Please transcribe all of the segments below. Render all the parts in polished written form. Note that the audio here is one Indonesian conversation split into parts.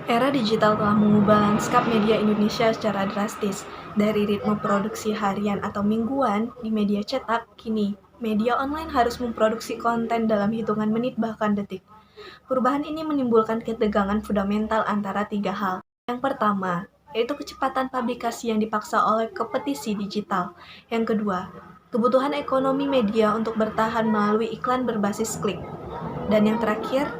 Era digital telah mengubah lanskap media Indonesia secara drastis. Dari ritme produksi harian atau mingguan di media cetak, kini media online harus memproduksi konten dalam hitungan menit bahkan detik. Perubahan ini menimbulkan ketegangan fundamental antara tiga hal. Yang pertama, yaitu kecepatan publikasi yang dipaksa oleh kompetisi digital. Yang kedua, kebutuhan ekonomi media untuk bertahan melalui iklan berbasis klik. Dan yang terakhir,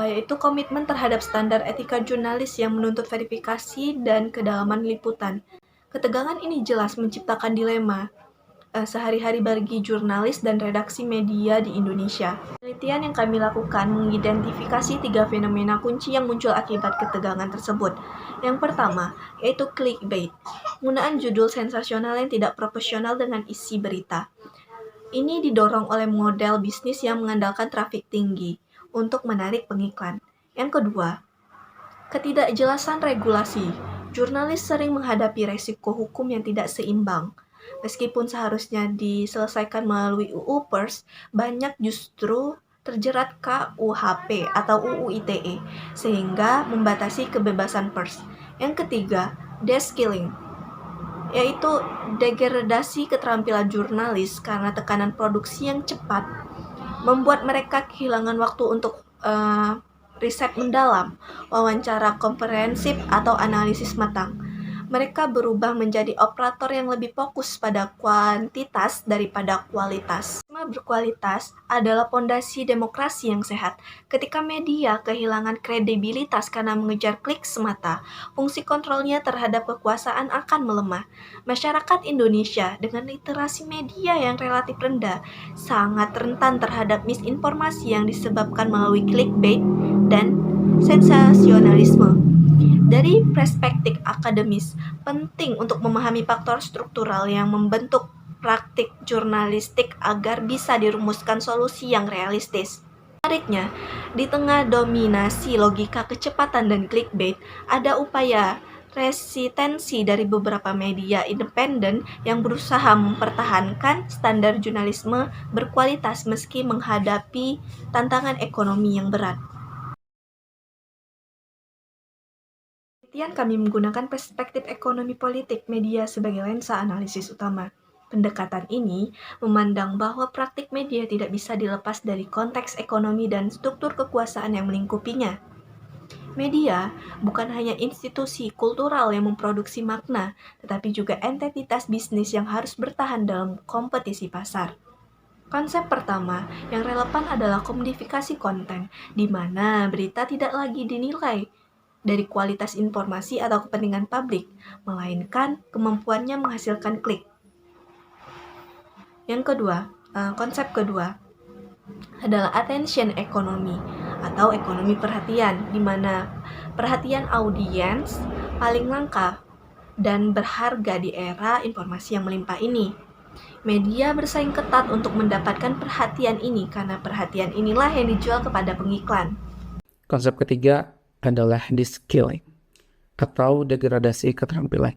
yaitu komitmen terhadap standar etika jurnalis yang menuntut verifikasi dan kedalaman liputan. Ketegangan ini jelas menciptakan dilema sehari-hari bagi jurnalis dan redaksi media di Indonesia. Penelitian yang kami lakukan mengidentifikasi 3 fenomena kunci yang muncul akibat ketegangan tersebut. Yang pertama, yaitu clickbait, penggunaan judul sensasional yang tidak proporsional dengan isi berita. Ini didorong oleh model bisnis yang mengandalkan trafik tinggi untuk menarik pengiklan. Yang kedua, ketidakjelasan regulasi. Jurnalis sering menghadapi resiko hukum yang tidak seimbang. Meskipun seharusnya diselesaikan melalui UU Pers, banyak justru terjerat KUHP atau UU ITE, sehingga membatasi kebebasan pers. Yang ketiga, deskilling, yaitu degradasi keterampilan jurnalis karena tekanan produksi yang cepat membuat mereka kehilangan waktu untuk riset mendalam, wawancara komprehensif, atau analisis matang. Mereka berubah menjadi operator yang lebih fokus pada kuantitas daripada kualitas. Berkualitas adalah pondasi demokrasi yang sehat. Ketika media kehilangan kredibilitas karena mengejar klik semata, fungsi kontrolnya terhadap kekuasaan akan melemah. Masyarakat Indonesia dengan literasi media yang relatif rendah sangat rentan terhadap misinformasi yang disebabkan melalui clickbait dan sensasionalisme. Dari perspektif akademis, penting untuk memahami faktor struktural yang membentuk praktik jurnalistik agar bisa dirumuskan solusi yang realistis. Menariknya, di tengah dominasi logika kecepatan dan clickbait, ada upaya resistensi dari beberapa media independen yang berusaha mempertahankan standar jurnalisme berkualitas meski menghadapi tantangan ekonomi yang berat. Penelitian kami menggunakan perspektif ekonomi politik media sebagai lensa analisis utama. Pendekatan ini memandang bahwa praktik media tidak bisa dilepas dari konteks ekonomi dan struktur kekuasaan yang melingkupinya. Media bukan hanya institusi kultural yang memproduksi makna, tetapi juga entitas bisnis yang harus bertahan dalam kompetisi pasar. Konsep pertama yang relevan adalah komodifikasi konten, di mana berita tidak lagi dinilai dari kualitas informasi atau kepentingan publik, melainkan kemampuannya menghasilkan klik. Konsep kedua adalah attention economy atau ekonomi perhatian, di mana perhatian audiens paling langka dan berharga di era informasi yang melimpah ini. Media bersaing ketat untuk mendapatkan perhatian ini karena perhatian inilah yang dijual kepada pengiklan. Konsep ketiga adalah de-skilling atau degradasi keterampilan.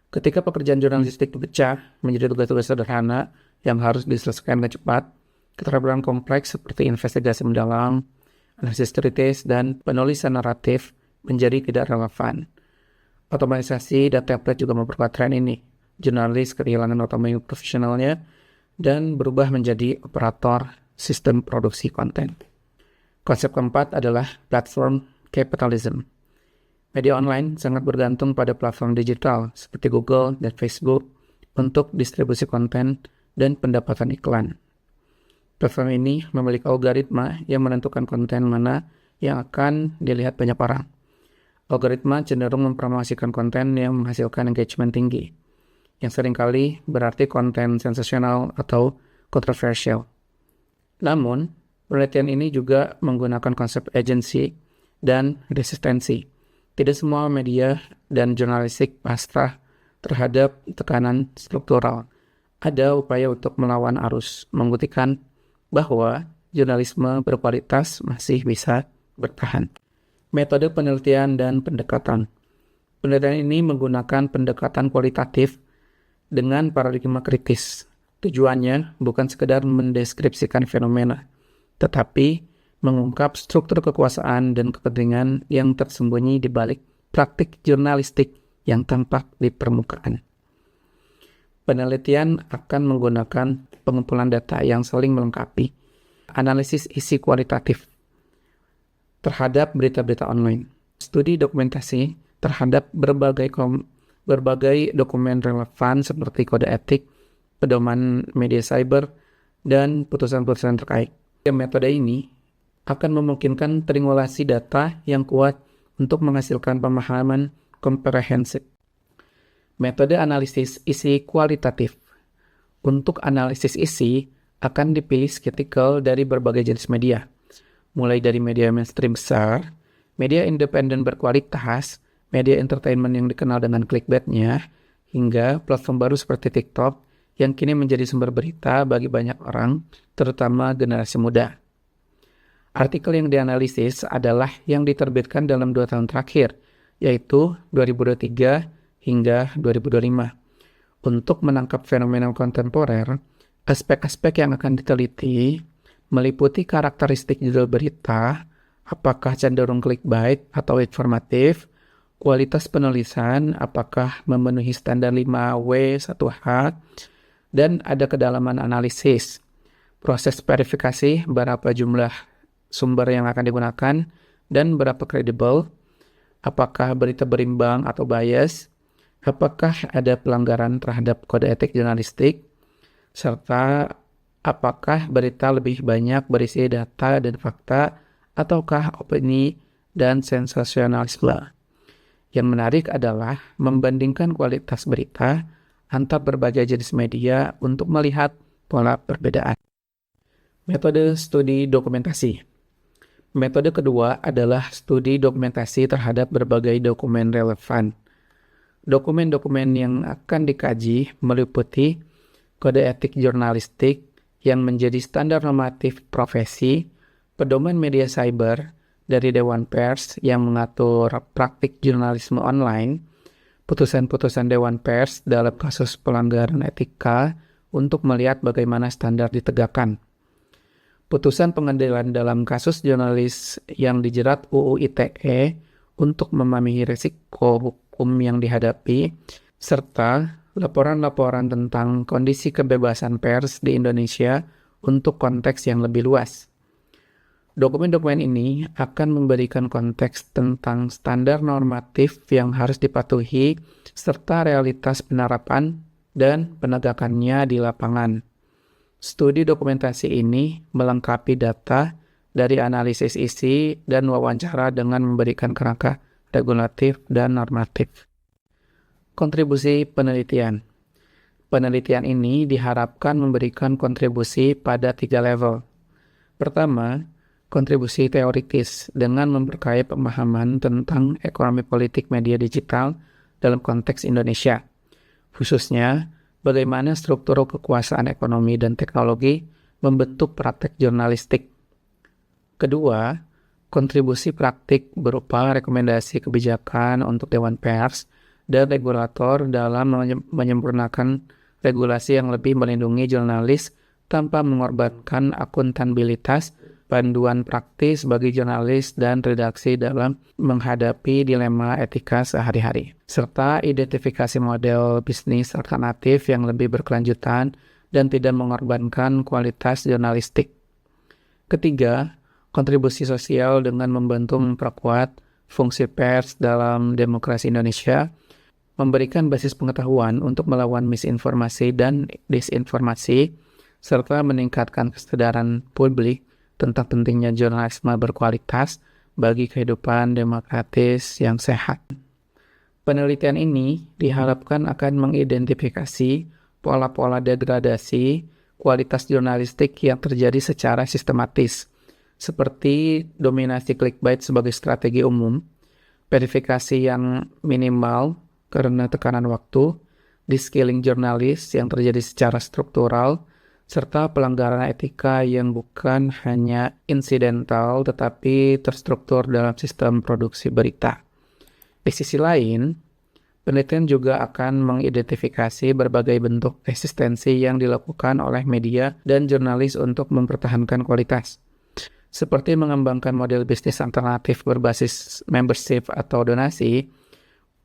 Ketika pekerjaan jurnalistik dipecah menjadi tugas-tugas sederhana yang harus diselesaikan dengan cepat, keterampilan kompleks seperti investigasi mendalam, analisis kritis, dan penulisan naratif menjadi tidak relevan. Otomatisasi dan template juga memperkuat tren ini. Jurnalis kehilangan otonomi profesionalnya dan berubah menjadi operator sistem produksi konten. Konsep keempat adalah platform capitalism. Media online sangat bergantung pada platform digital seperti Google dan Facebook untuk distribusi konten dan pendapatan iklan. Platform ini memiliki algoritma yang menentukan konten mana yang akan dilihat banyak orang. Algoritma cenderung mempromosikan konten yang menghasilkan engagement tinggi, yang seringkali berarti konten sensasional atau kontroversial. Namun, penelitian ini juga menggunakan konsep agency dan resistensi. Tidak semua media dan jurnalistik pasrah terhadap tekanan struktural. Ada upaya untuk melawan arus, membuktikan bahwa jurnalisme berkualitas masih bisa bertahan. Metode penelitian dan pendekatan. Penelitian ini menggunakan pendekatan kualitatif dengan paradigma kritis. Tujuannya bukan sekedar mendeskripsikan fenomena, tetapi mengungkap struktur kekuasaan dan kepentingan yang tersembunyi di balik praktik jurnalistik yang tampak di permukaan. Penelitian akan menggunakan pengumpulan data yang saling melengkapi, analisis isi kualitatif terhadap berita-berita online, studi dokumentasi terhadap berbagai dokumen relevan seperti kode etik, pedoman media cyber, dan putusan-putusan terkait. Metode ini akan memungkinkan triangulasi data yang kuat untuk menghasilkan pemahaman komprehensif. Metode analisis isi kualitatif. Untuk analisis isi akan dipilih skeptikal dari berbagai jenis media, mulai dari media mainstream besar, media independen berkualitas, media entertainment yang dikenal dengan clickbait-nya, hingga platform baru seperti TikTok yang kini menjadi sumber berita bagi banyak orang, terutama generasi muda. Artikel yang dianalisis adalah yang diterbitkan dalam 2 tahun terakhir, yaitu 2023 hingga 2025. Untuk menangkap fenomena kontemporer, aspek-aspek yang akan diteliti meliputi karakteristik judul berita, apakah cenderung clickbait atau informatif, kualitas penulisan, apakah memenuhi standar 5W 1H, dan ada kedalaman analisis, proses verifikasi, berapa jumlah sumber yang akan digunakan, dan berapa kredibel, apakah berita berimbang atau bias, apakah ada pelanggaran terhadap kode etik jurnalistik, serta apakah berita lebih banyak berisi data dan fakta, ataukah opini dan sensasionalisme. Yang menarik adalah membandingkan kualitas berita antar berbagai jenis media untuk melihat pola perbedaan. Metode studi dokumentasi. Metode kedua adalah studi dokumentasi terhadap berbagai dokumen relevan. Dokumen-dokumen yang akan dikaji meliputi kode etik jurnalistik yang menjadi standar normatif profesi, pedoman media cyber dari Dewan Pers yang mengatur praktik jurnalisme online, putusan-putusan Dewan Pers dalam kasus pelanggaran etika untuk melihat bagaimana standar ditegakkan. Putusan pengadilan dalam kasus jurnalis yang dijerat UU ITE untuk memahami risiko hukum yang dihadapi, serta laporan-laporan tentang kondisi kebebasan pers di Indonesia untuk konteks yang lebih luas. Dokumen-dokumen ini akan memberikan konteks tentang standar normatif yang harus dipatuhi serta realitas penerapan dan penegakannya di lapangan. Studi dokumentasi ini melengkapi data dari analisis isi dan wawancara dengan memberikan kerangka regulatif dan normatif. Kontribusi penelitian. Penelitian ini diharapkan memberikan kontribusi pada 3 level. Pertama, kontribusi teoritis dengan memperkaya pemahaman tentang ekonomi politik media digital dalam konteks Indonesia, khususnya bagaimana struktur kekuasaan ekonomi dan teknologi membentuk praktek jurnalistik. Kedua, kontribusi praktik berupa rekomendasi kebijakan untuk Dewan Pers dan regulator dalam menyempurnakan regulasi yang lebih melindungi jurnalis tanpa mengorbankan akuntabilitas, panduan praktis bagi jurnalis dan redaksi dalam menghadapi dilema etika sehari-hari, serta identifikasi model bisnis alternatif yang lebih berkelanjutan dan tidak mengorbankan kualitas jurnalistik. Ketiga, kontribusi sosial dengan membantu memperkuat fungsi pers dalam demokrasi Indonesia, memberikan basis pengetahuan untuk melawan misinformasi dan disinformasi, serta meningkatkan kesadaran publik tentang pentingnya jurnalisme berkualitas bagi kehidupan demokratis yang sehat. Penelitian ini diharapkan akan mengidentifikasi pola-pola degradasi kualitas jurnalistik yang terjadi secara sistematis, seperti dominasi clickbait sebagai strategi umum, verifikasi yang minimal karena tekanan waktu, de-skilling jurnalis yang terjadi secara struktural, serta pelanggaran etika yang bukan hanya insidental tetapi terstruktur dalam sistem produksi berita. Di sisi lain, penelitian juga akan mengidentifikasi berbagai bentuk resistensi yang dilakukan oleh media dan jurnalis untuk mempertahankan kualitas. seperti mengembangkan model bisnis alternatif berbasis membership atau donasi,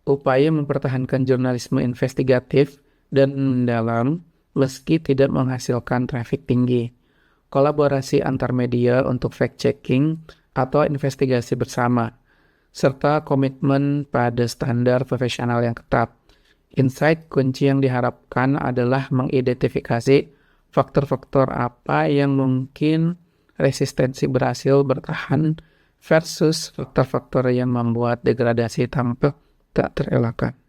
upaya mempertahankan jurnalisme investigatif dan mendalam meski tidak menghasilkan traffic tinggi, kolaborasi antar media untuk fact-checking atau investigasi bersama, serta komitmen pada standar profesional yang ketat. Insight kunci yang diharapkan adalah mengidentifikasi faktor-faktor apa yang mungkin resistensi berhasil bertahan versus faktor-faktor yang membuat degradasi tampak tak terelakkan.